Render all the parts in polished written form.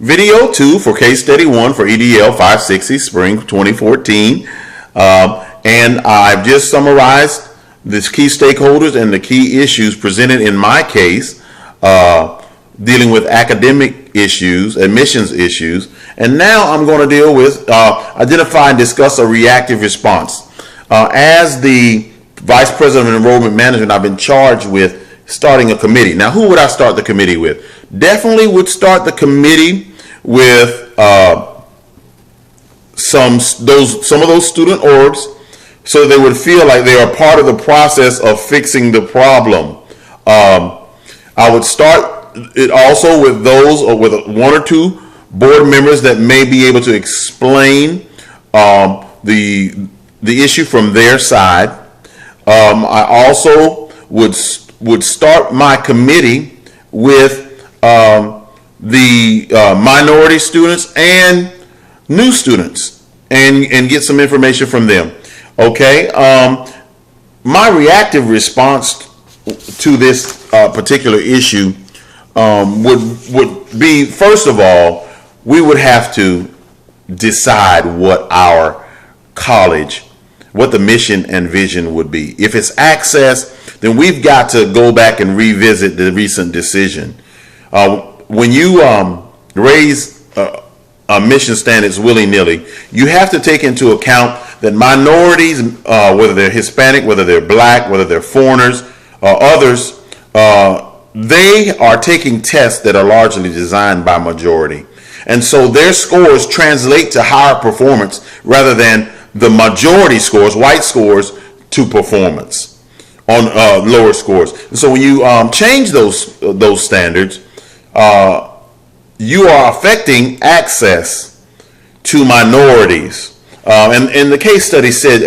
video 2 for case study 1 for EDL 560 spring 2014. And I've just summarized the key stakeholders and the key issues presented in my case, dealing with academic issues, admissions issues. And now I'm going to deal with identify and discuss a reactive response. As the Vice President of Enrollment Management, I've been charged with starting a committee. Now, who would I start the committee with? Definitely would start the committee with some of those student orgs, so they would feel like they are part of the process of fixing the problem. I would start it also with those, or with one or two board members that may be able to explain the issue from their side. I also would start my committee with the minority students and new students, and get some information from them. Okay, my reactive response to this particular issue would be, first of all, we would have to decide what our college, what the mission and vision would be. If it's access, then we've got to go back and revisit the decision. When you raise mission standards willy-nilly, you have to take into account that minorities, whether they're Hispanic, whether they're black, whether they're foreigners, others, they are taking tests that are largely designed by majority. And so their scores translate to higher performance rather than the majority scores, white scores, to performance on lower scores. And so when you change those standards, you are affecting access to minorities. And the case study said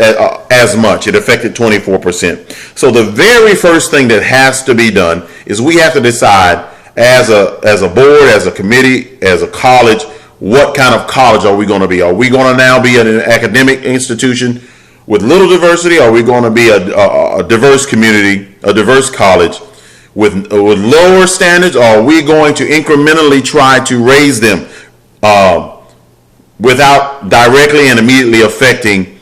as much. It affected 24%. So the very first thing that has to be done is we have to decide as a board, as a committee, as a college, what kind of college are we going to be? Are we going to now be an academic institution with little diversity? Or are we going to be a diverse community, a diverse college with lower standards? Or are we going to incrementally try to raise them without directly and immediately affecting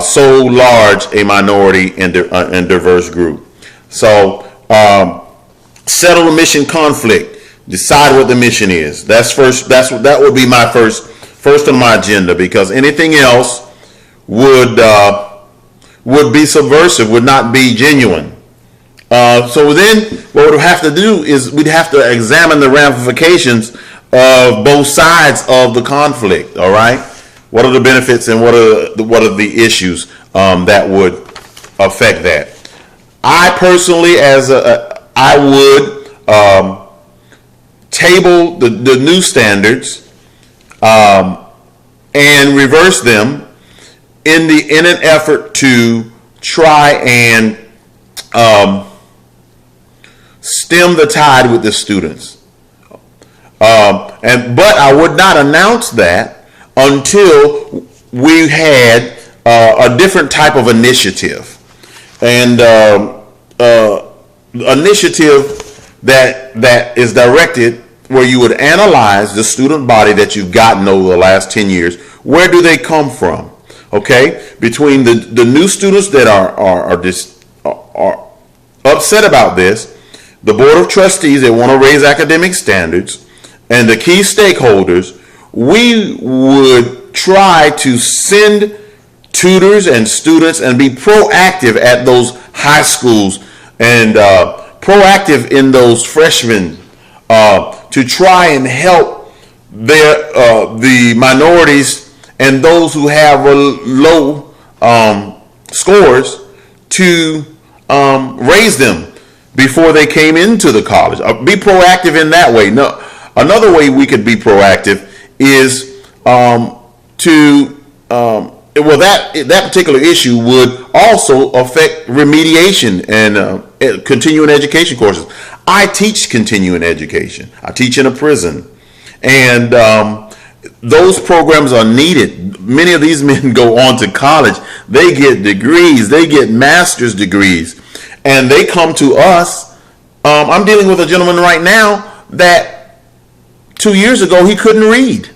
so large a minority and diverse group? So settle the mission conflict. Decide what the mission is. That would be my first on my agenda, because anything else would be subversive, would not be genuine. So then what we'd have to do is we'd have to examine the ramifications of both sides of the conflict. All right, what are the benefits and what are the issues that would affect that? I personally, I would table the new standards and reverse them in an effort to try and stem the tide with the students. But I would not announce that until we had a different type of initiative, and initiative that is directed where you would analyze the student body that you've gotten over the last 10 years. Where do they come from? Okay, between the new students that are upset about this, the Board of Trustees that want to raise academic standards, and the key stakeholders, we would try to send tutors and students and be proactive at those high schools and proactive in those freshmen to try and help the minorities and those who have low scores to raise them before they came into the college. Be proactive in that way. No, another way we could be proactive is that particular issue would also affect remediation and continuing education courses. I teach continuing education. I teach in a prison, and those programs are needed. Many of these men go on to college. They get degrees. They get master's degrees, and they come to us. I'm dealing with a gentleman right now that 2 years ago, he couldn't read.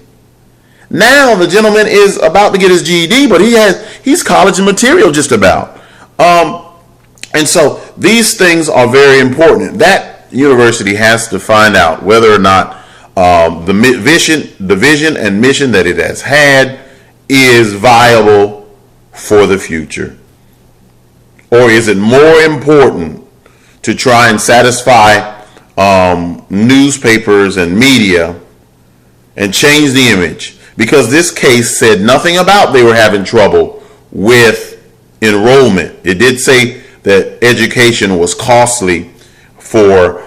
Now the gentleman is about to get his GED, but he's college material just about. And so these things are very important. That university has to find out whether or not the vision and mission that it has had is viable for the future. Or is it more important to try and satisfy newspapers and media and change the image? Because this case said nothing about they were having trouble with enrollment. It did say that education was costly for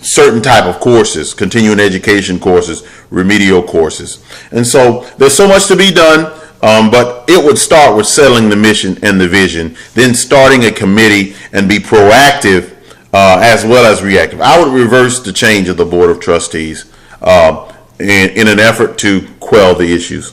certain type of courses, continuing education courses, remedial courses. And so there's so much to be done, but it would start with settling the mission and the vision, then starting a committee and be proactive as well as reactive. I would reverse the change of the Board of Trustees in an effort to quell the issues.